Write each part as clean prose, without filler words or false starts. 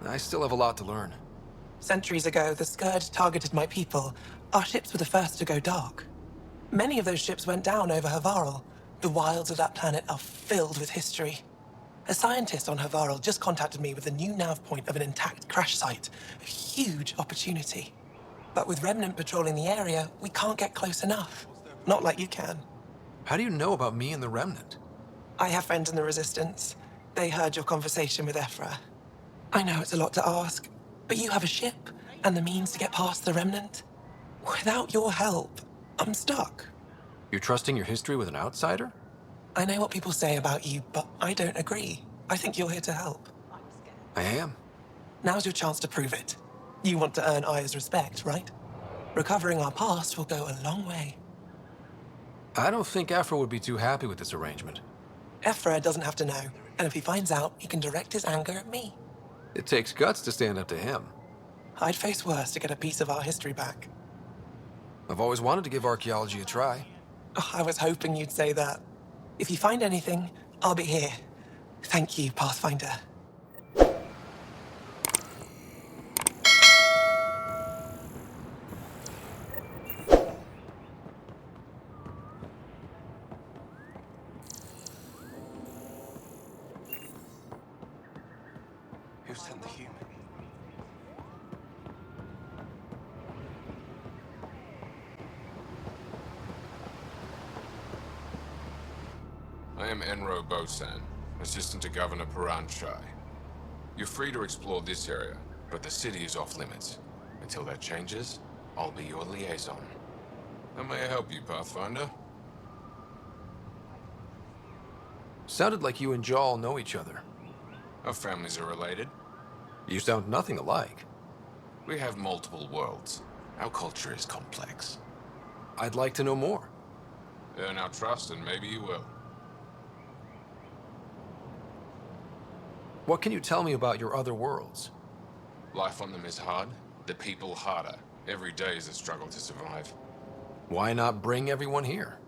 I still have a lot to learn. Centuries ago, the Scourge targeted my people. Our ships were the first to go dark. Many of those ships went down over Havarl. The wilds of that planet are filled with history. A scientist on Havarl just contacted me with the new nav point of an intact crash site. A huge opportunity. But with Remnant patrolling the area, we can't get close enough. Not like you can. How do you know about me and the Remnant? I have friends in the Resistance. They heard your conversation with Ephra. I know it's a lot to ask, but you have a ship and the means to get past the Remnant. Without your help, I'm stuck. You're trusting your history with an outsider? I know what people say about you, but I don't agree. I think you're here to help. I am. Now's your chance to prove it. You want to earn Aya's respect, right? Recovering our past will go a long way. I don't think Ephra would be too happy with this arrangement. Ephra doesn't have to know, and if he finds out, he can direct his anger at me. It takes guts to stand up to him. I'd face worse to get a piece of our history back. I've always wanted to give archaeology a try. Oh, I was hoping you'd say that. If you find anything, I'll be here. Thank you, Pathfinder. Who sent the human? I am Enro Bosan, assistant to Governor Paranchai. You're free to explore this area, but the city is off limits. Until that changes, I'll be your liaison. How may I help you, Pathfinder? Sounded like you and Jal know each other. Our families are related. You sound nothing alike. We have multiple worlds. Our culture is complex. I'd like to know more. Earn our trust and maybe you will. What can you tell me about your other worlds? Life on them is hard, the people harder. Every day is a struggle to survive. Why not bring everyone here?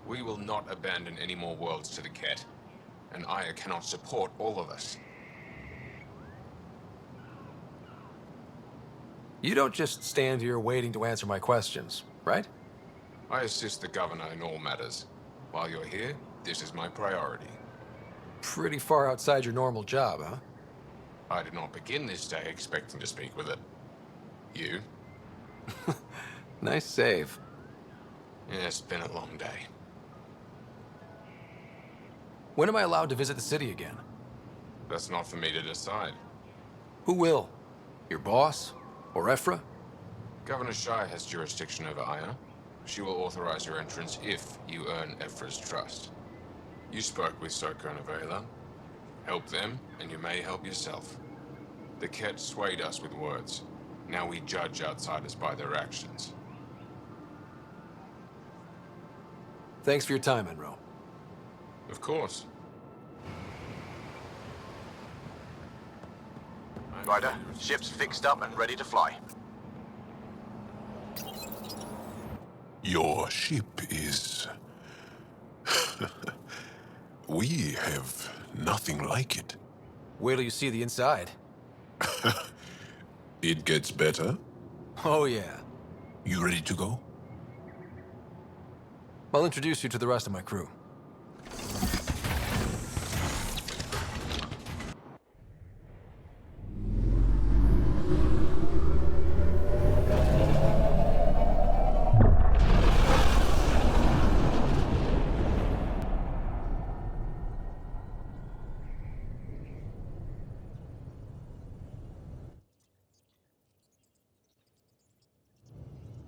We will not abandon any more worlds to the Ket, and Aya cannot support all of us. You don't just stand here waiting to answer my questions, right? I assist the governor in all matters. While you're here, this is my priority. Pretty far outside your normal job, huh? I did not begin this day expecting to speak with it. You? Nice save. Yeah, it's been a long day. When am I allowed to visit the city again? That's not for me to decide. Who will? Your boss? Or Ephra? Governor Shai has jurisdiction over Aya. She will authorize your entrance if you earn Ephra's trust. You spoke with Soko and Avela. Help them, and you may help yourself. The Ket swayed us with words. Now we judge outsiders by their actions. Thanks for your time, Enro. Of course. Ryder, ship's fixed up and ready to fly. Your ship is... We have nothing like it. Wait till you see the inside. It gets better. Oh, yeah. You ready to go? I'll introduce you to the rest of my crew.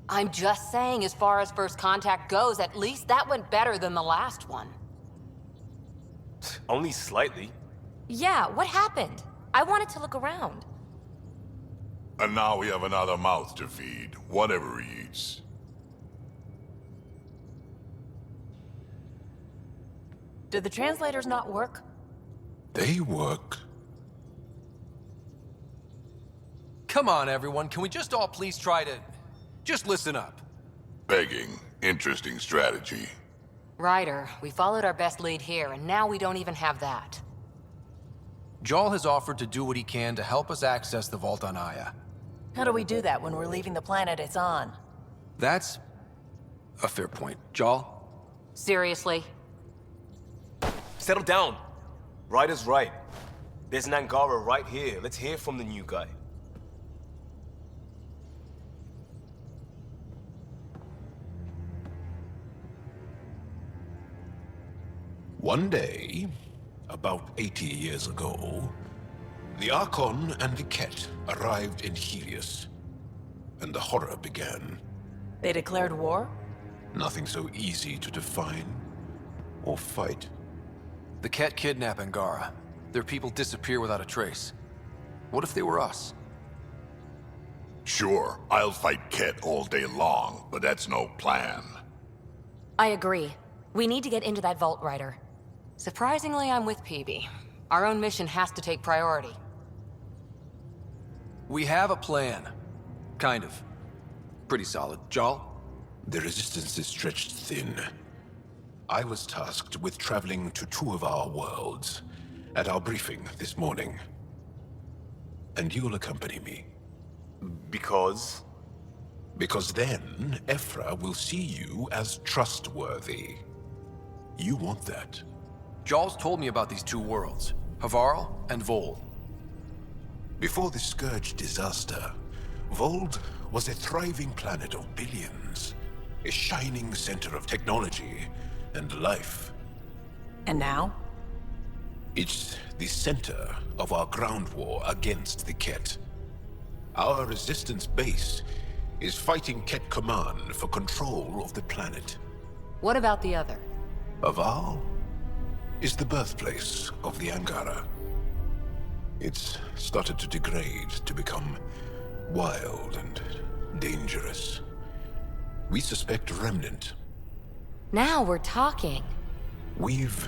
I'm just saying, as far as first contact goes, at least that went better than the last one. Only slightly. Yeah, what happened? I wanted to look around. And now we have another mouth to feed, whatever he eats. Did the translators not work? They work. Come on, everyone. Can we just all please try to... just listen up? Begging. Interesting strategy. Ryder, we followed our best lead here, and now we don't even have that. Jarl has offered to do what he can to help us access the vault on Aya. How do we do that when we're leaving the planet it's on? That's a fair point. Jarl? Seriously? Settle down. Ryder's right. There's an Angara right here. Let's hear from the new guy. One day, about 80 years ago, the Archon and the Ket arrived in Helios, and the horror began. They declared war? Nothing so easy to define or fight. The Ket kidnap Angara. Their people disappear without a trace. What if they were us? Sure, I'll fight Ket all day long, but that's no plan. I agree. We need to get into that vault, Ryder. Surprisingly, I'm with Peavy. Our own mission has to take priority. We have a plan. Kind of. Pretty solid. Jarl? The resistance is stretched thin. I was tasked with traveling to two of our worlds at our briefing this morning. And you'll accompany me. Because? Because then, Ephra will see you as trustworthy. You want that. Jarl's told me about these two worlds, Havarl and Vold. Before the Scourge disaster, Vold was a thriving planet of billions, a shining center of technology and life. And now? It's the center of our ground war against the Ket. Our resistance base is fighting Ket Command for control of the planet. What about the other? Havarl is the birthplace of the Angara. It's started to degrade, to become wild and dangerous. We suspect a remnant. Now we're talking. We've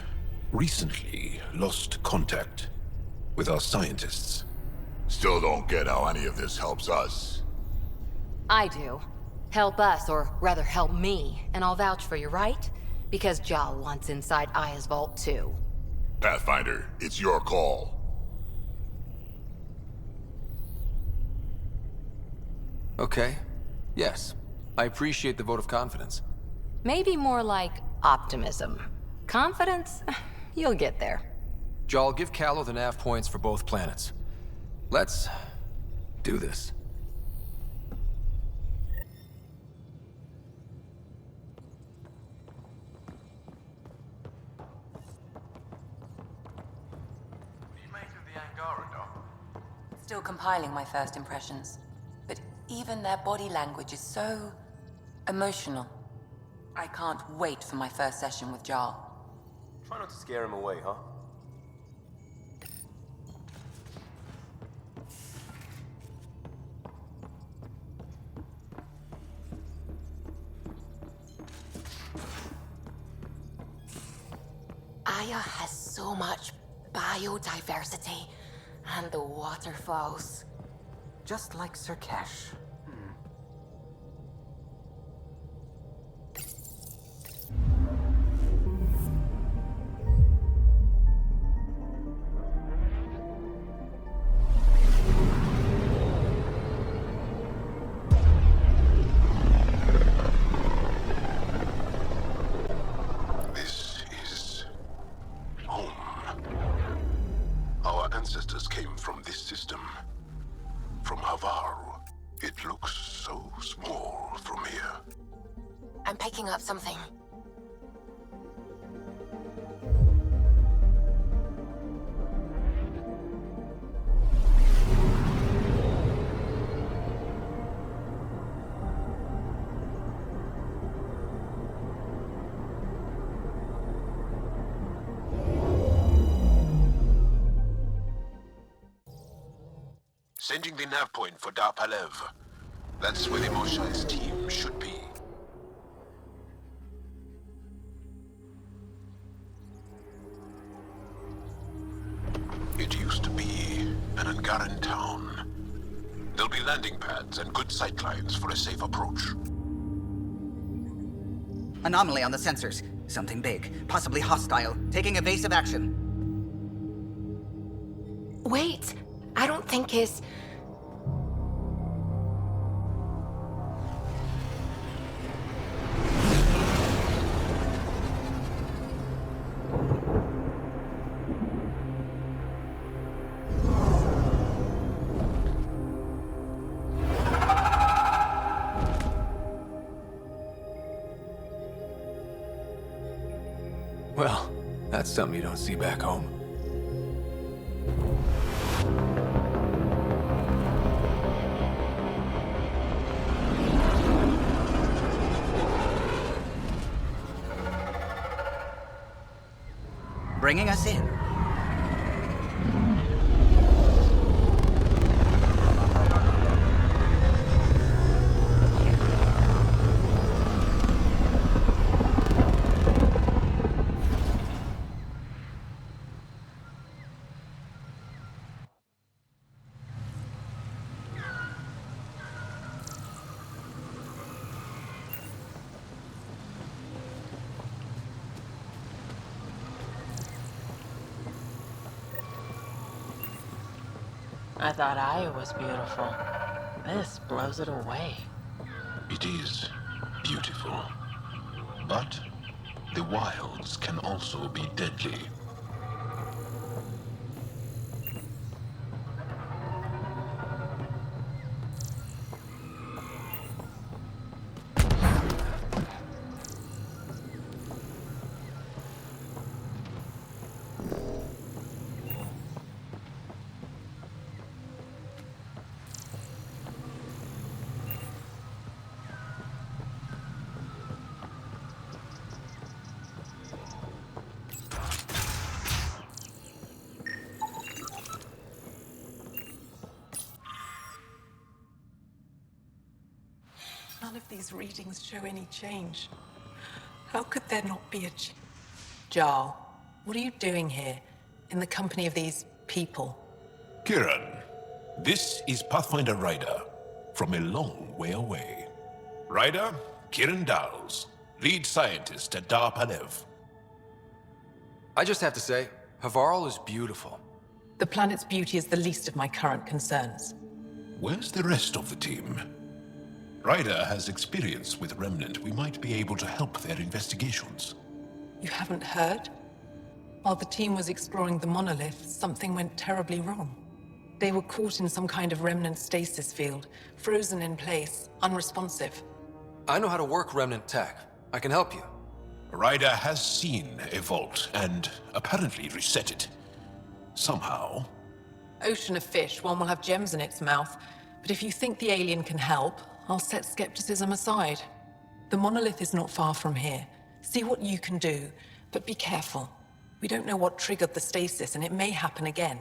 recently lost contact with our scientists. Still don't get how any of this helps us. I do. Help us, or rather help me, and I'll vouch for you, right? Because Jarl wants inside Aya's vault too. Pathfinder, it's your call. Okay. Yes. I appreciate the vote of confidence. Maybe more like optimism. Confidence? You'll get there. Jarl, give Callow the nav points for both planets. Let's do this. Still compiling my first impressions, but even their body language is so emotional. I can't wait for my first session with Jarl. Try not to scare him away, huh? Aya has so much biodiversity and the waterfalls. Just like Sirkesh. This is home. Our ancestors came from this system. From Havarl. It looks so small from here. I'm picking up something. Sending the nav point for Dar Palev. That's where the Moshai's team should be. It used to be an Angaran town. There'll be landing pads and good sightlines for a safe approach. Anomaly on the sensors. Something big, possibly hostile, taking evasive action. Wait, I don't think his... Well, that's something you don't see back home. Bringing us in. I thought Aya was beautiful. This blows it away. It is beautiful. But the wilds can also be deadly. None of these readings show any change. How could there not be a change? Jarl, what are you doing here, in the company of these people? Kieran, this is Pathfinder Ryder, from a long way away. Ryder, Kieran Dowles, lead scientist at Dar Panev. I just have to say, Havarl is beautiful. The planet's beauty is the least of my current concerns. Where's the rest of the team? Ryder has experience with Remnant. We might be able to help their investigations. You haven't heard? While the team was exploring the monolith, something went terribly wrong. They were caught in some kind of remnant stasis field, frozen in place, unresponsive. I know how to work Remnant tech. I can help you. Ryder has seen a vault and apparently reset it. Somehow. Ocean of fish, one will have gems in its mouth. But if you think the alien can help, I'll set skepticism aside. The monolith is not far from here. See what you can do, but be careful. We don't know what triggered the stasis, and it may happen again.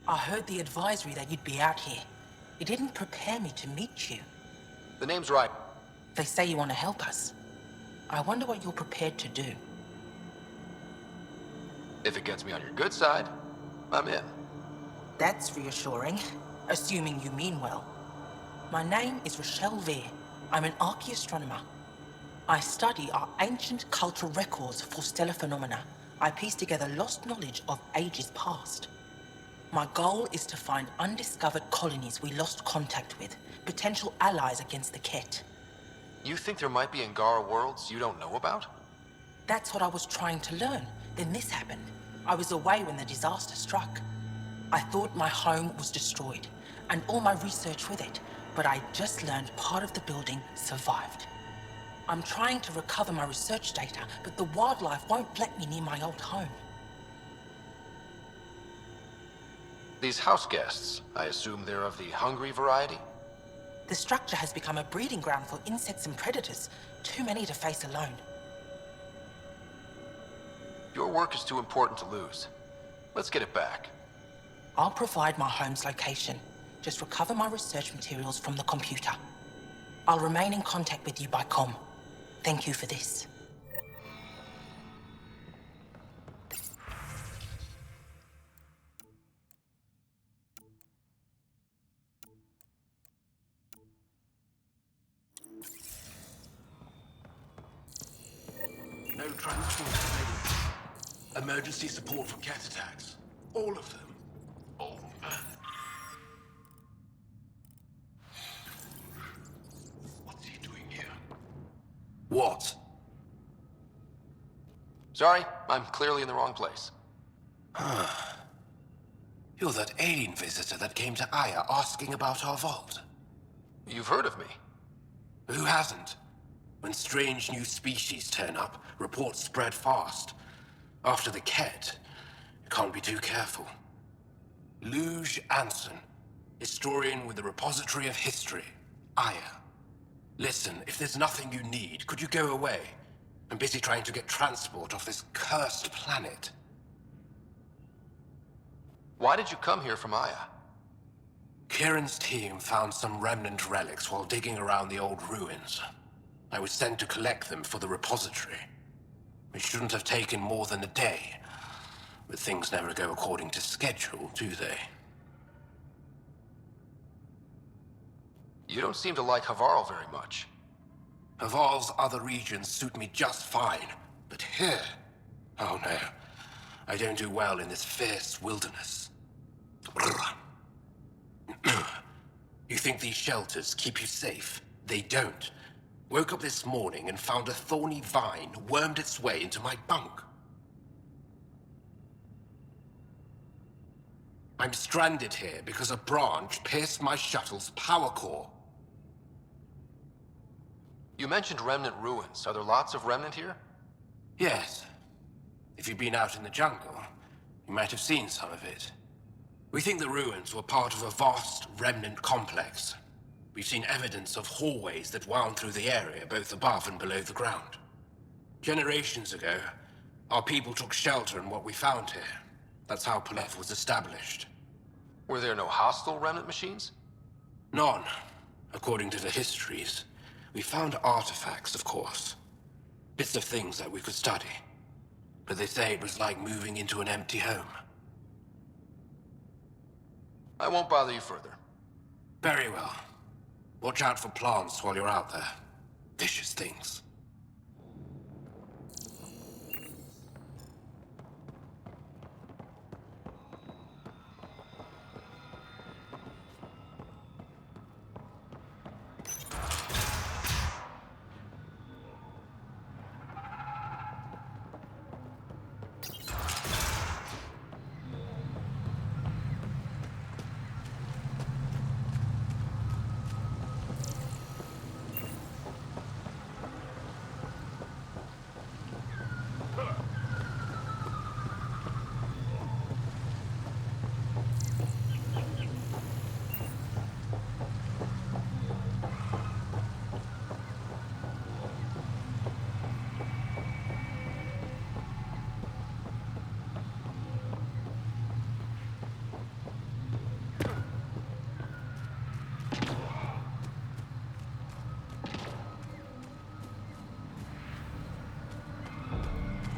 I heard the advisory that you'd be out here. It didn't prepare me to meet you. The name's right. They say you want to help us. I wonder what you're prepared to do. If it gets me on your good side, I'm in. That's reassuring, assuming you mean well. My name is Rochelle Veer. I'm an archaeoastronomer. I study our ancient cultural records for stellar phenomena. I piece together lost knowledge of ages past. My goal is to find undiscovered colonies we lost contact with, potential allies against the Ket. You think there might be Angara worlds you don't know about? That's what I was trying to learn. Then this happened. I was away when the disaster struck. I thought my home was destroyed, and all my research with it, but I just learned part of the building survived. I'm trying to recover my research data, but the wildlife won't let me near my old home. These house guests, I assume they're of the hungry variety? The structure has become a breeding ground for insects and predators, too many to face alone. Your work is too important to lose. Let's get it back. I'll provide my home's location. Just recover my research materials from the computer. I'll remain in contact with you by comm. Thank you for this. No transport available. Emergency support for cat attacks. All of them. Oh, man. What's he doing here? What? Sorry, I'm clearly in the wrong place. You're that alien visitor that came to Aya asking about our vault. You've heard of me. Who hasn't? When strange new species turn up, reports spread fast. After the Ket, you can't be too careful. Luge Anson, historian with the Repository of History, Aya. Listen, if there's nothing you need, could you go away? I'm busy trying to get transport off this cursed planet. Why did you come here from Aya? Kieran's team found some remnant relics while digging around the old ruins. I was sent to collect them for the repository. It shouldn't have taken more than a day. But things never go according to schedule, do they? You don't seem to like Havarl very much. Havarl's other regions suit me just fine. But here... oh no. I don't do well in this fierce wilderness. You think these shelters keep you safe? They don't. Woke up this morning and found a thorny vine wormed its way into my bunk. I'm stranded here because a branch pierced my shuttle's power core. You mentioned remnant ruins. Are there lots of remnant here? Yes. If you've been out in the jungle, you might have seen some of it. We think the ruins were part of a vast remnant complex. We've seen evidence of hallways that wound through the area, both above and below the ground. Generations ago, our people took shelter in what we found here. That's how Polef was established. Were there no hostile remnant machines? None, according to the histories. We found artifacts, of course. Bits of things that we could study. But they say it was like moving into an empty home. I won't bother you further. Very well. Watch out for plants while you're out there. Vicious things.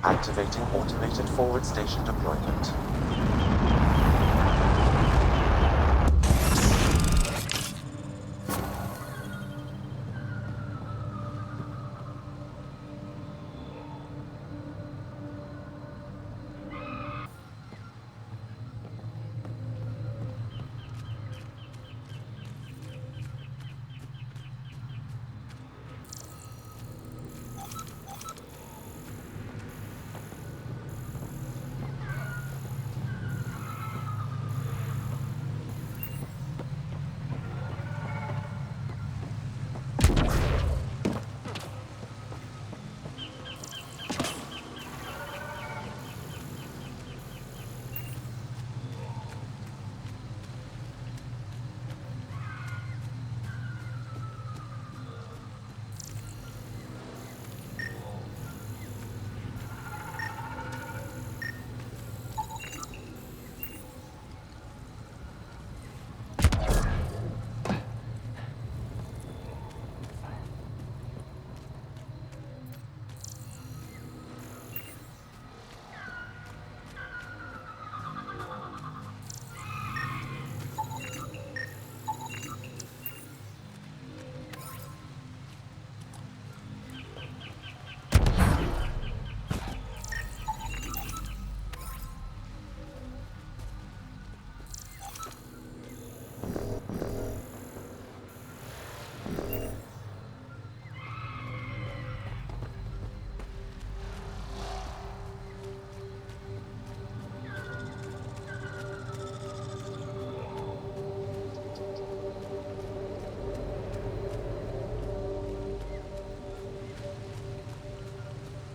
Activating automated forward station deployment.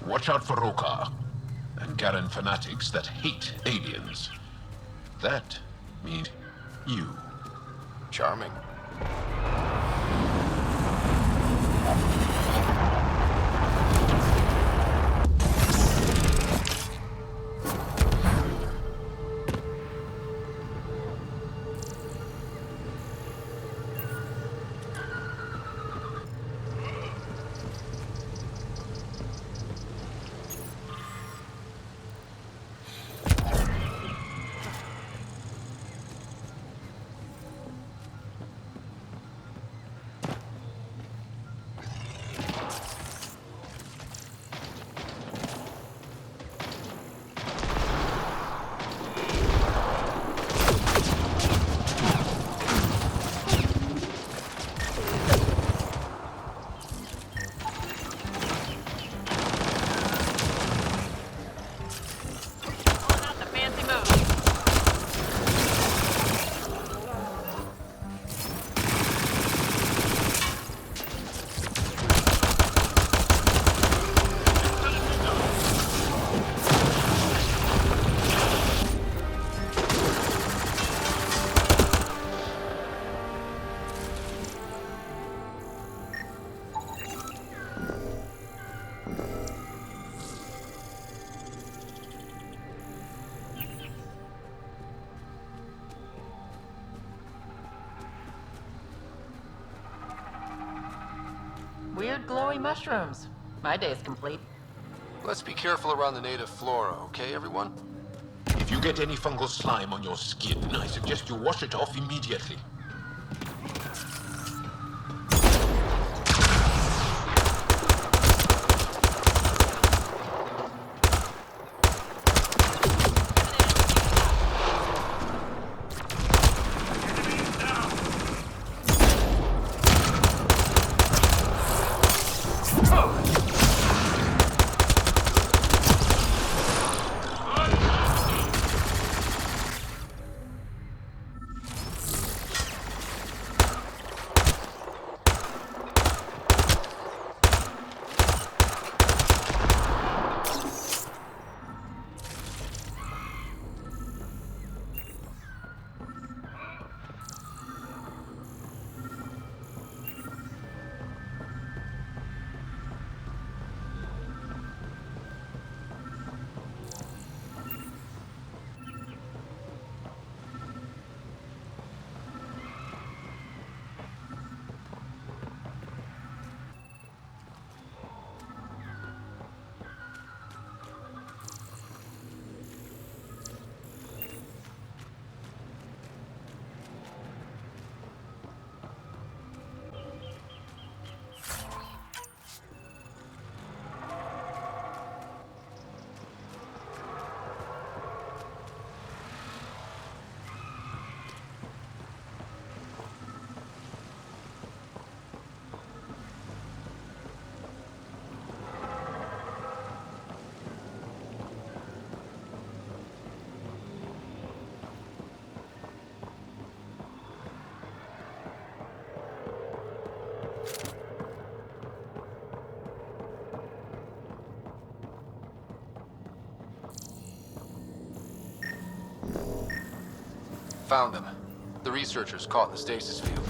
Watch out for Roka and Garen fanatics that hate aliens. That means you. Charming. Weird glowy mushrooms. My day's complete. Let's be careful around the native flora, okay, everyone? If you get any fungal slime on your skin, I suggest you wash it off immediately. Found them. The researchers caught in the stasis field.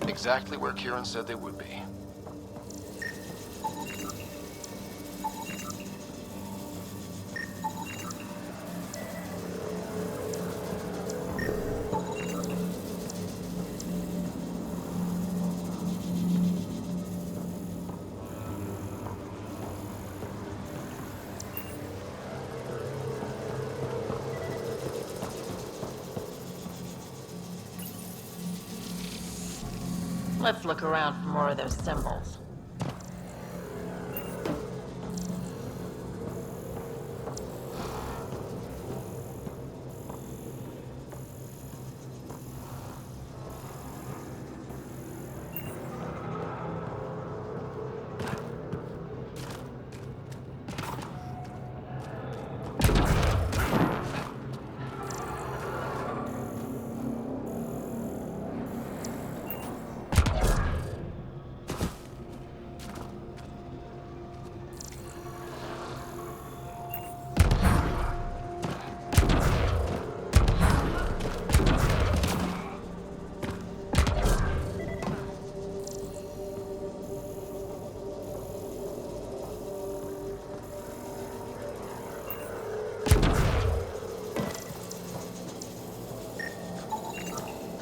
Exactly where Kieran said they would be. Let's look around for more of those symbols.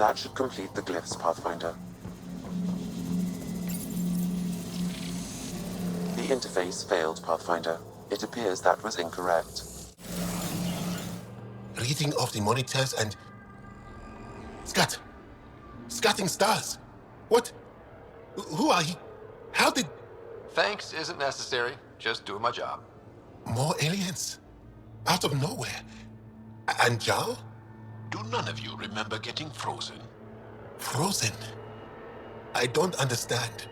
That should complete the glyphs, Pathfinder. The interface failed, Pathfinder. It appears that was incorrect. Reading of the monitors and... Scatting stars! What? Who are he? How did... Thanks isn't necessary. Just doing my job. More aliens? Out of nowhere? And Jarl? Do none of you remember getting frozen? Frozen? I don't understand.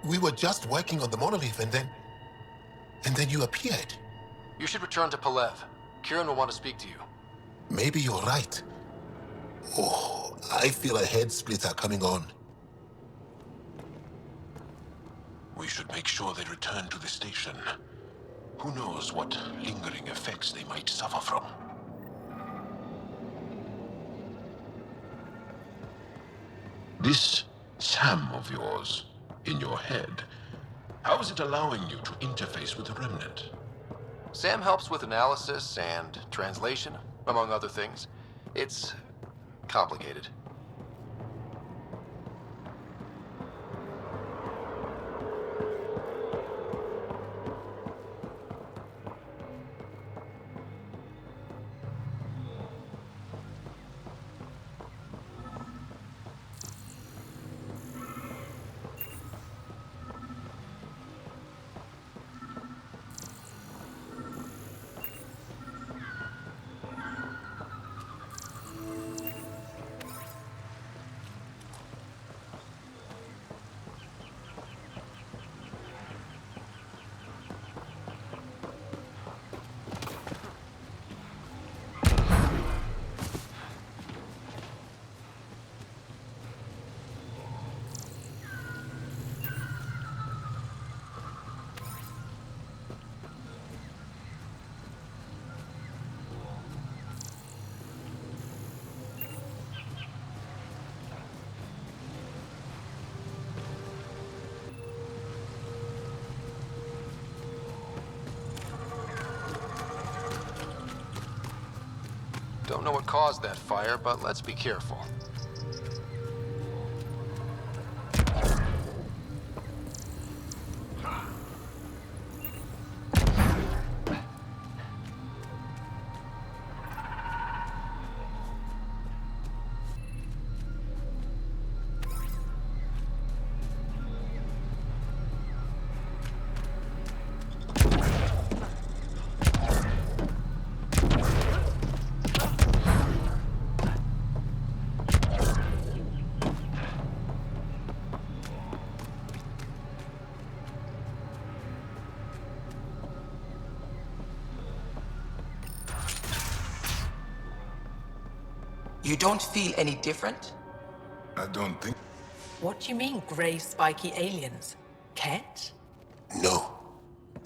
We were just working on the monolith and then you appeared. You should return to Palev. Kieran will want to speak to you. Maybe you're right. Oh, I feel a head splitter coming on. We should make sure they return to the station. Who knows what lingering effects they might suffer from. This Sam of yours, in your head, how is it allowing you to interface with the Remnant? Sam helps with analysis and translation, among other things. It's complicated. Don't know what caused that fire, but let's be careful. You don't feel any different? I don't think... What do you mean, grey spiky aliens? Ket? No.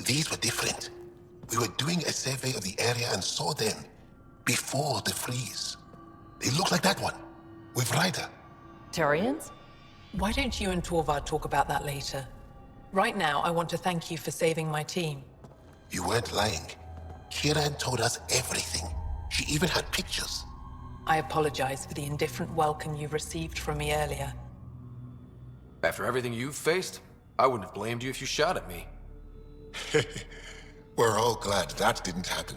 These were different. We were doing a survey of the area and saw them before the freeze. They look like that one, with Ryder. Turians? Why don't you and Torvar talk about that later? Right now, I want to thank you for saving my team. You weren't lying. Kieran told us everything. She even had pictures. I apologize for the indifferent welcome you received from me earlier. After everything you've faced, I wouldn't have blamed you if you shot at me. We're all glad that didn't happen.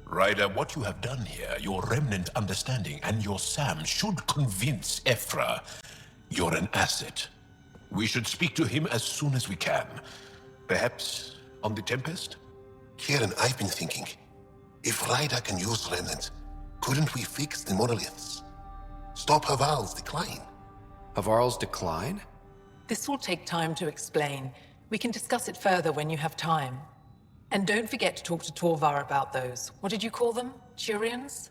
Ryder, what you have done here, your remnant understanding and your Sam should convince Ephra you're an asset. We should speak to him as soon as we can. Perhaps on the Tempest? Kieran, I've been thinking, if Ryder can use remnant, couldn't we fix the monoliths? Stop Haval's decline? Havarl's decline? This will take time to explain. We can discuss it further when you have time. And don't forget to talk to Torvar about those. What did you call them? Turians?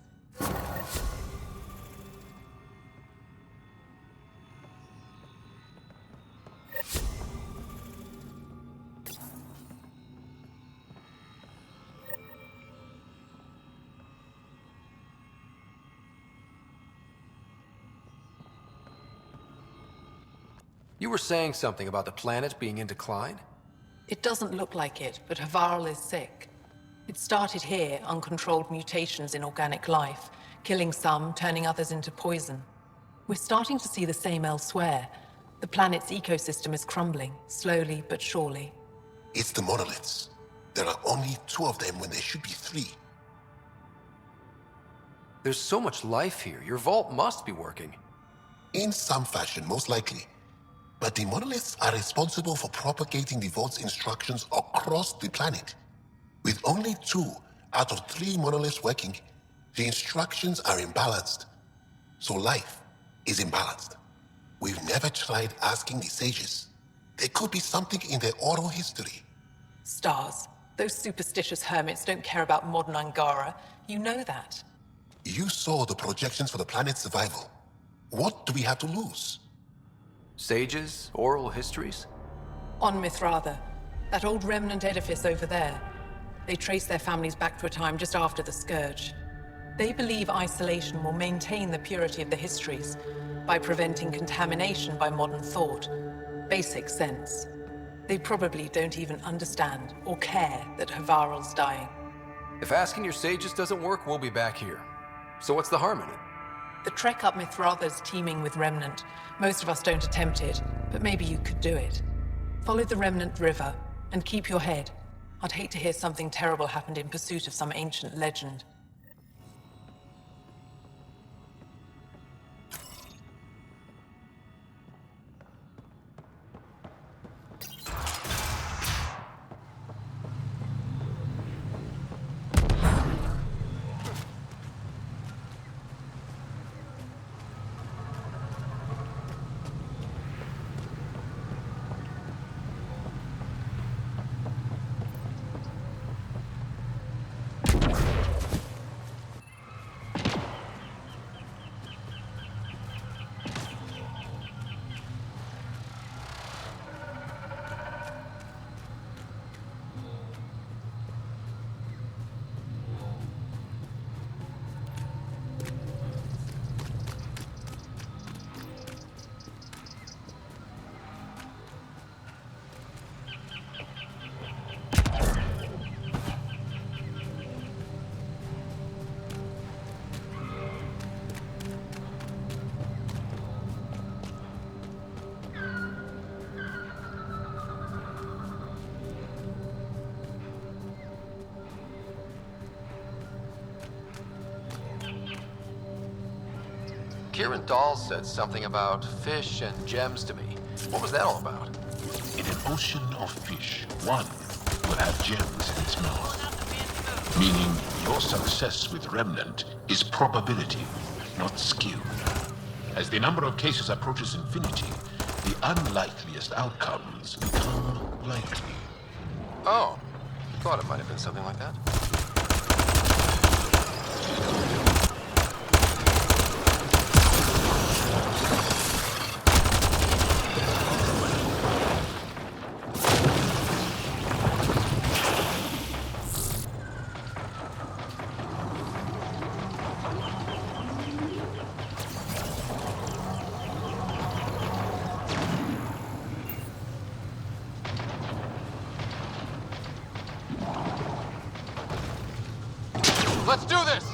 You were saying something about the planet being in decline? It doesn't look like it, but Havarl is sick. It started here, uncontrolled mutations in organic life, killing some, turning others into poison. We're starting to see the same elsewhere. The planet's ecosystem is crumbling, slowly but surely. It's the monoliths. There are only 2 of them when there should be 3. There's so much life here. Your vault must be working. In some fashion, most likely. But the monoliths are responsible for propagating the vault's instructions across the planet. With only 2 out of 3 monoliths working, the instructions are imbalanced. So life is imbalanced. We've never tried asking the sages. There could be something in their oral history. Stars. Those superstitious hermits don't care about modern Angara. You know that. You saw the projections for the planet's survival. What do we have to lose? Sages? Oral histories? On Mithratha, that old remnant edifice over there. They trace their families back to a time just after the Scourge. They believe isolation will maintain the purity of the histories by preventing contamination by modern thought. Basic sense. They probably don't even understand or care that Havarl's dying. If asking your sages doesn't work, we'll be back here. So what's the harm in it? The trek up Mithratha's teeming with Remnant. Most of us don't attempt it, but maybe you could do it. Follow the Remnant River, and keep your head. I'd hate to hear something terrible happened in pursuit of some ancient legend. Kieran Dahl said something about fish and gems to me. What was that all about? In an ocean of fish, one will have gems in its mouth. Meaning your success with Remnant is probability, not skill. As the number of cases approaches infinity, the unlikeliest outcomes become likely. Oh, thought it might have been something like that. Let's do this!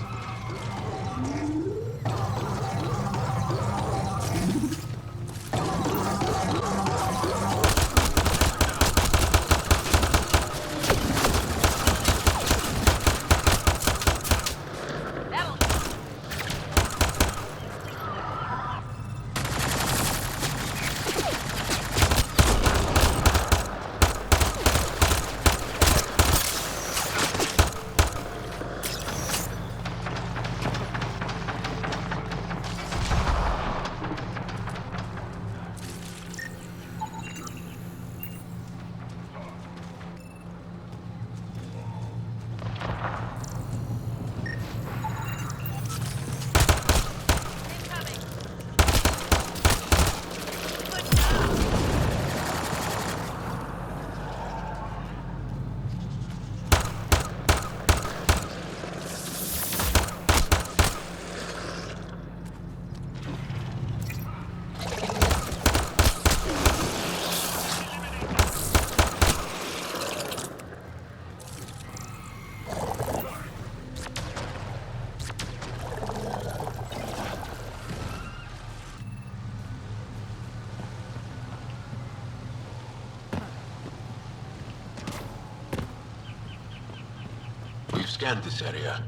We've scanned this area.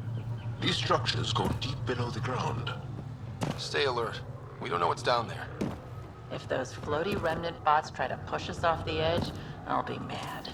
These structures go deep below the ground. Stay alert. We don't know what's down there. If those floaty remnant bots try to push us off the edge, I'll be mad.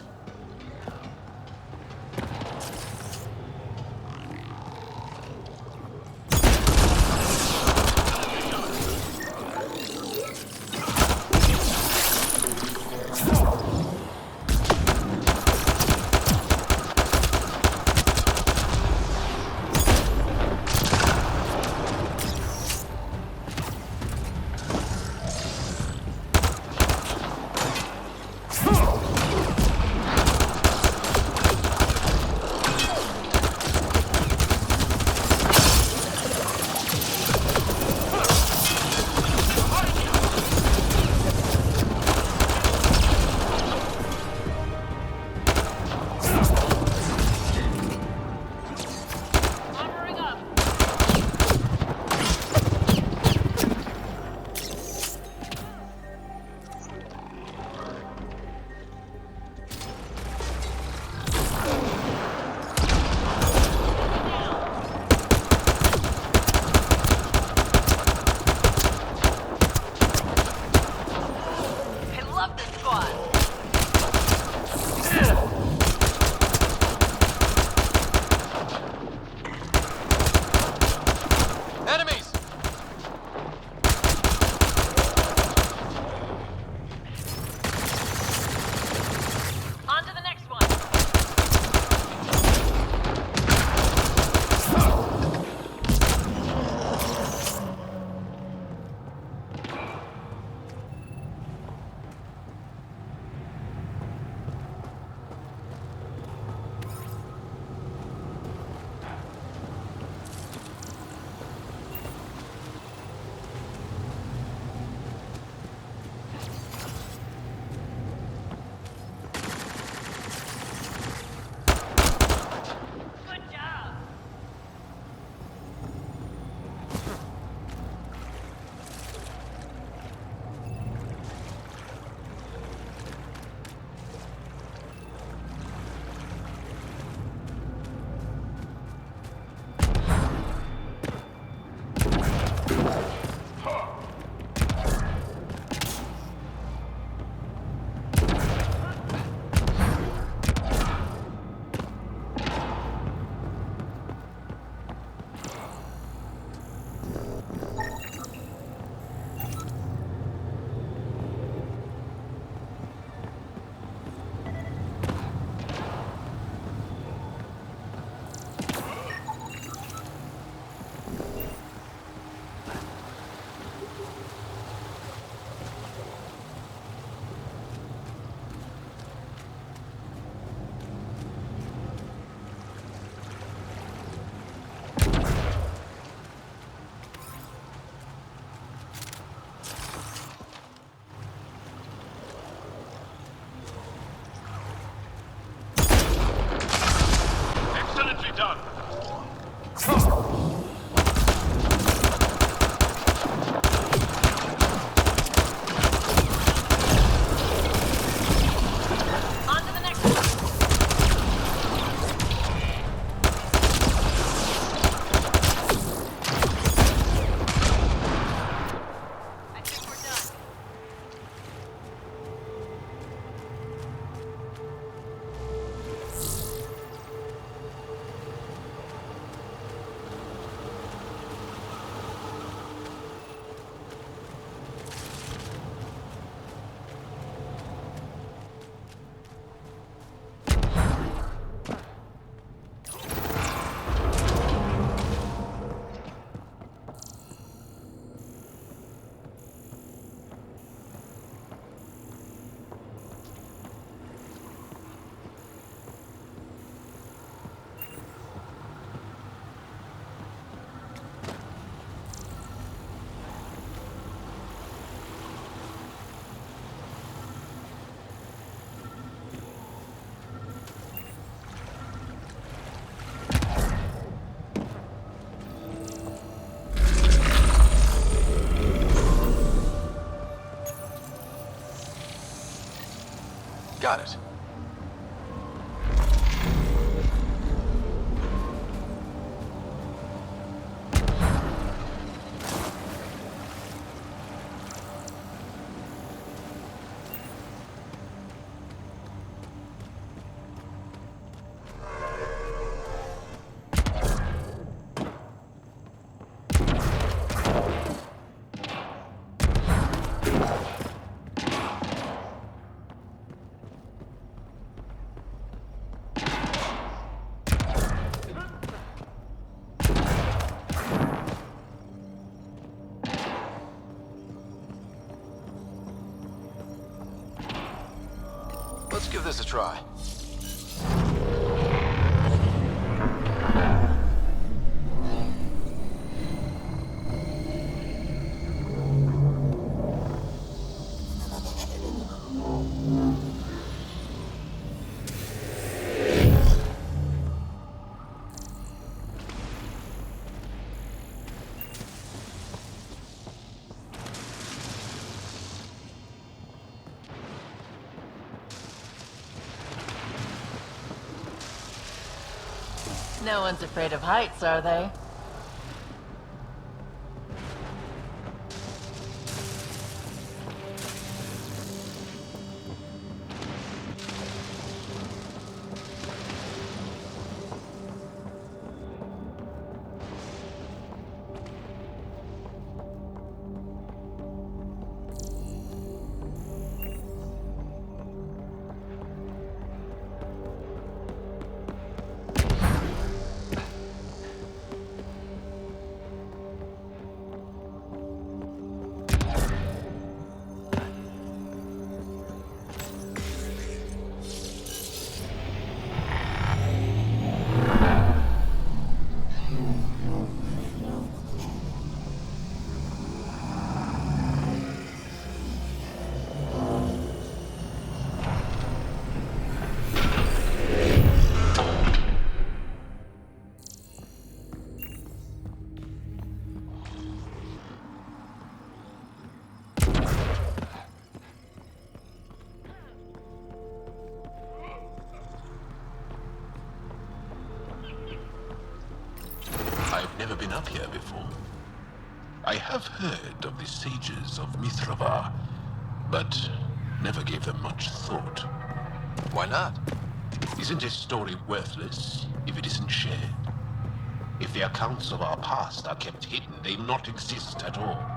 Got it. Let's give this a try. No one's afraid of heights, are they? I've never been up here before. I have heard of the sages of Mithravar, but never gave them much thought. Why not? Isn't a story worthless if it isn't shared? If the accounts of our past are kept hidden, they will not exist at all.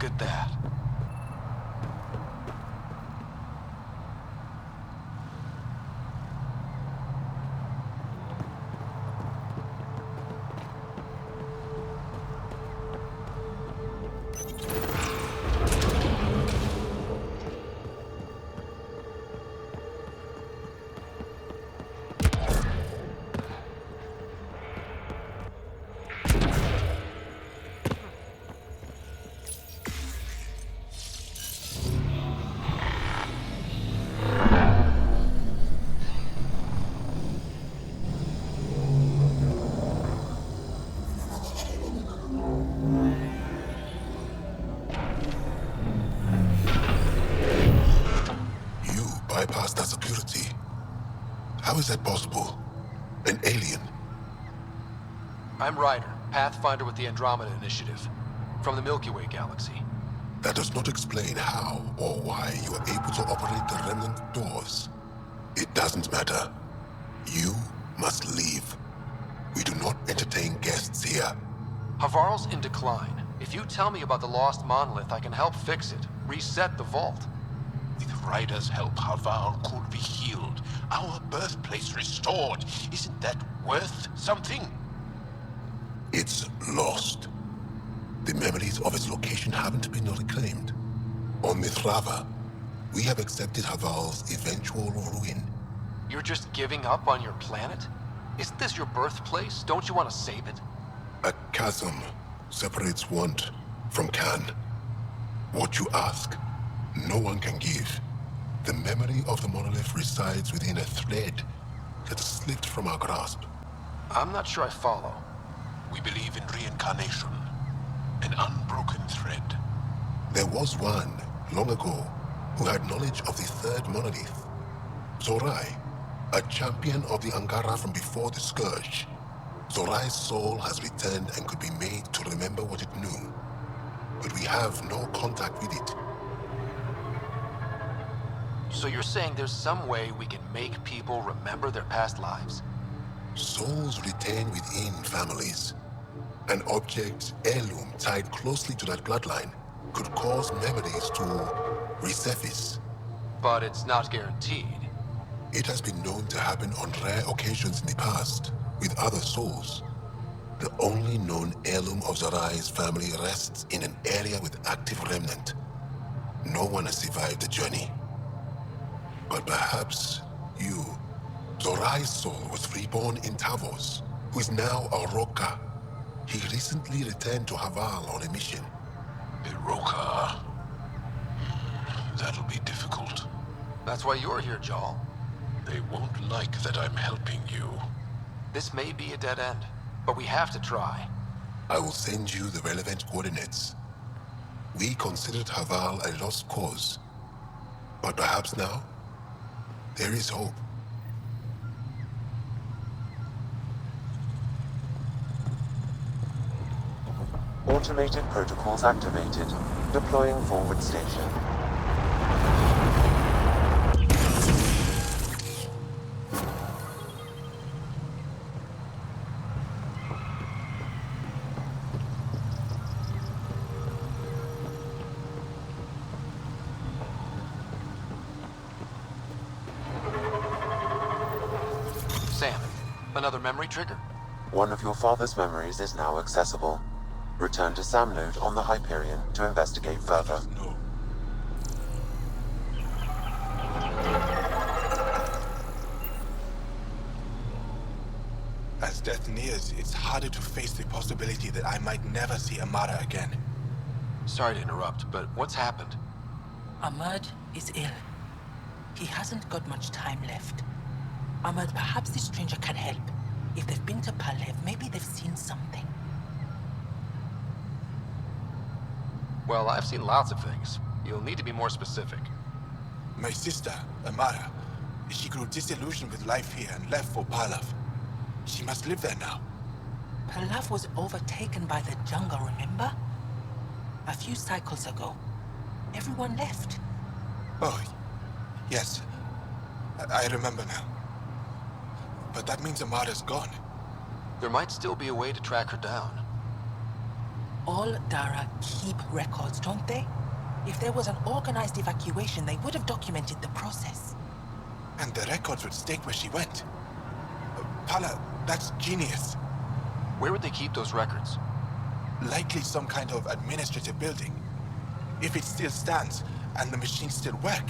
Look at that. Bypass that security. How is that possible? An alien? I'm Ryder, Pathfinder with the Andromeda Initiative, from the Milky Way galaxy. That does not explain how or why you are able to operate the remnant doors. It doesn't matter. You must leave. We do not entertain guests here. Havarl's in decline. If you tell me about the lost monolith, I can help fix it, reset the vault. With Ryder's help, Havarl could be healed. Our birthplace restored. Isn't that worth something? It's lost. The memories of its location haven't been reclaimed. On Mithrava, we have accepted Havarl's eventual ruin. You're just giving up on your planet? Isn't this your birthplace? Don't you want to save it? A chasm separates want from can. What you ask, no one can give. The memory of the monolith resides within a thread that slipped from our grasp. I'm not sure I follow. We believe in reincarnation, an unbroken thread. There was one, long ago, who had knowledge of the third monolith. Zorai, a champion of the Angara from before the Scourge. Zorai's soul has returned and could be made to remember what it knew. But we have no contact with it. So you're saying there's some way we can make people remember their past lives? Souls retain within families. An object, heirloom, tied closely to that bloodline could cause memories to resurface. But it's not guaranteed. It has been known to happen on rare occasions in the past, with other souls. The only known heirloom of Zorai's family rests in an area with active remnant. No one has survived the journey. But perhaps you. Zorai's soul was reborn in Tavos, who is now a Roka. He recently returned to Havarl on a mission. A Roka? That'll be difficult. That's why you're here, Jarl. They won't like that I'm helping you. This may be a dead end, but we have to try. I will send you the relevant coordinates. We considered Havarl a lost cause. But perhaps now, there is hope. Automated protocols activated. Deploying forward station. Sam, another memory trigger? One of your father's memories is now accessible. Return to Sam node on the Hyperion to investigate further. No. As death nears, it's harder to face the possibility that I might never see Amara again. Sorry to interrupt, but what's happened? Ahmad is ill. He hasn't got much time left. Ahmad, perhaps this stranger can help. If they've been to Palev, maybe they've seen something. Well, I've seen lots of things. You'll need to be more specific. My sister, Amara, she grew disillusioned with life here and left for Palav. She must live there now. Palav was overtaken by the jungle, remember? A few cycles ago. Everyone left. Oh, yes. I remember now. But that means Amara's gone. There might still be a way to track her down. All Dara keep records, don't they? If there was an organized evacuation, they would have documented the process. And the records would state where she went. Pala, that's genius. Where would they keep those records? Likely some kind of administrative building. If it still stands, and the machines still work,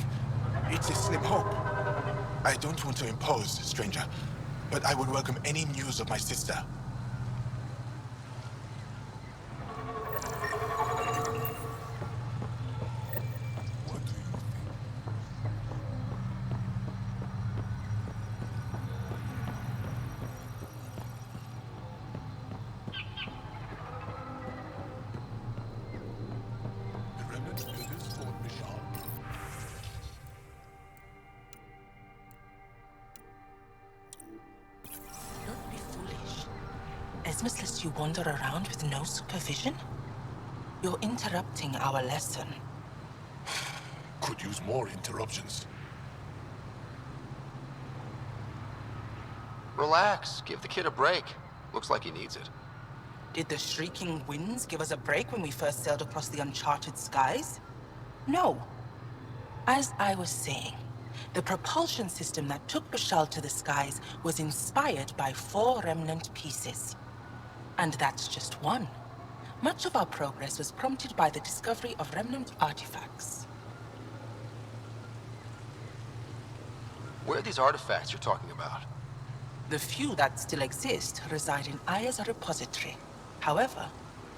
it's a slim hope. I don't want to impose, stranger, but I would welcome any news of my sister. Esmus lets you wander around with no supervision? You're interrupting our lesson. Could use more interruptions. Relax. Give the kid a break. Looks like he needs it. Did the shrieking winds give us a break when we first sailed across the uncharted skies? No. As I was saying, the propulsion system that took Bashal to the skies was inspired by 4 remnant pieces. And that's just one. Much of our progress was prompted by the discovery of remnant artifacts. Where are these artifacts you're talking about? The few that still exist reside in Aya's repository. However,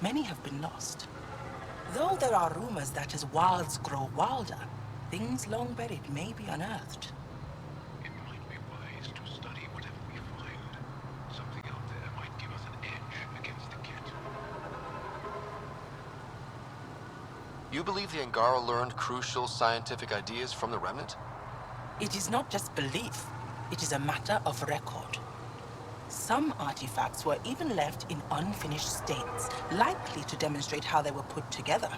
many have been lost. Though there are rumors that as wilds grow wilder, things long buried may be unearthed. It might be wise to study whatever we find. Something out there might give us an edge against the kit. You believe the Angara learned crucial scientific ideas from the Remnant? It is not just belief. It is a matter of record. Some artifacts were even left in unfinished states, likely to demonstrate how they were put together.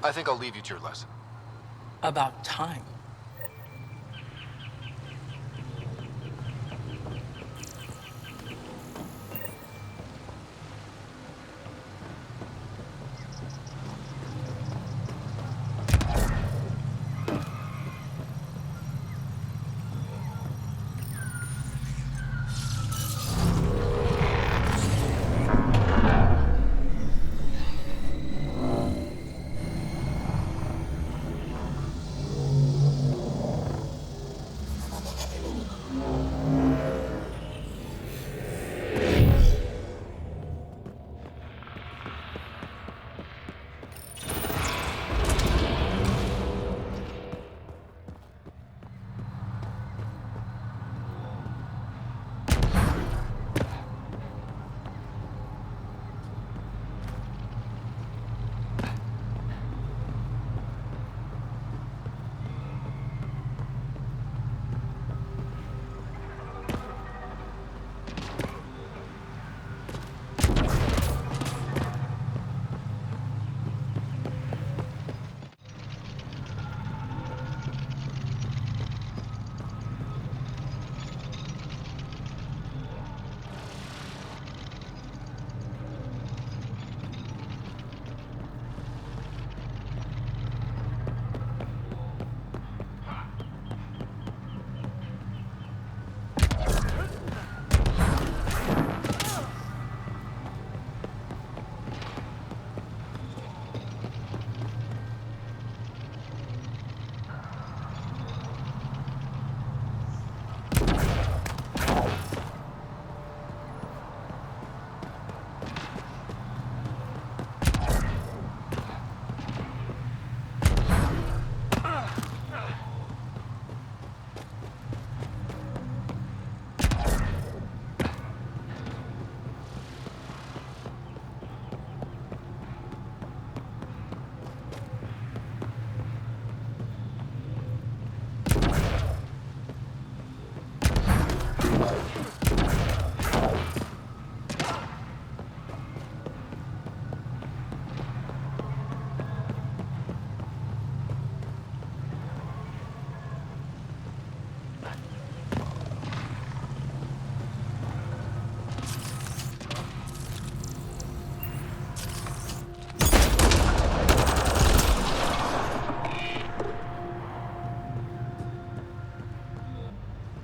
I think I'll leave you to your lesson. About time.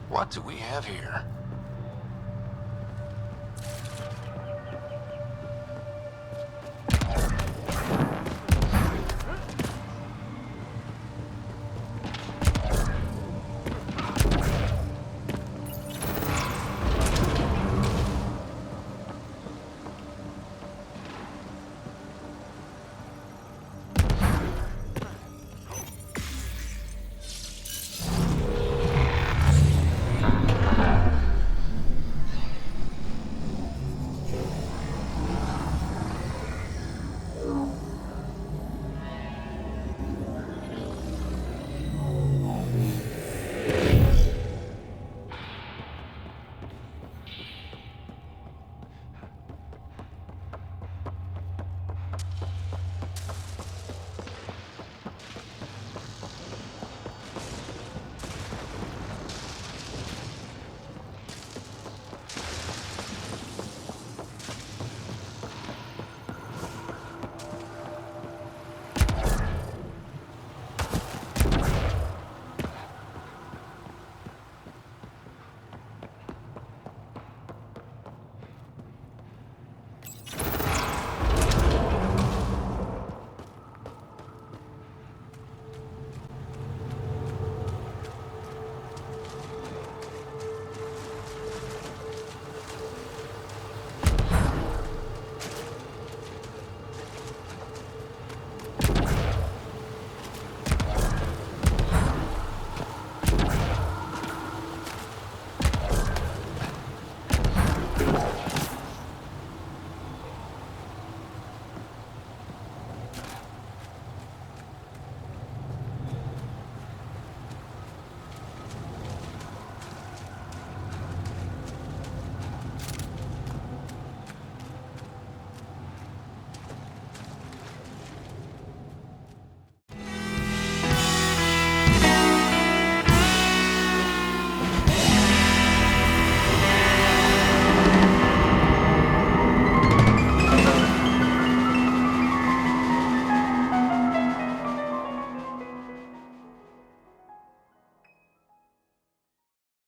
What do we have here?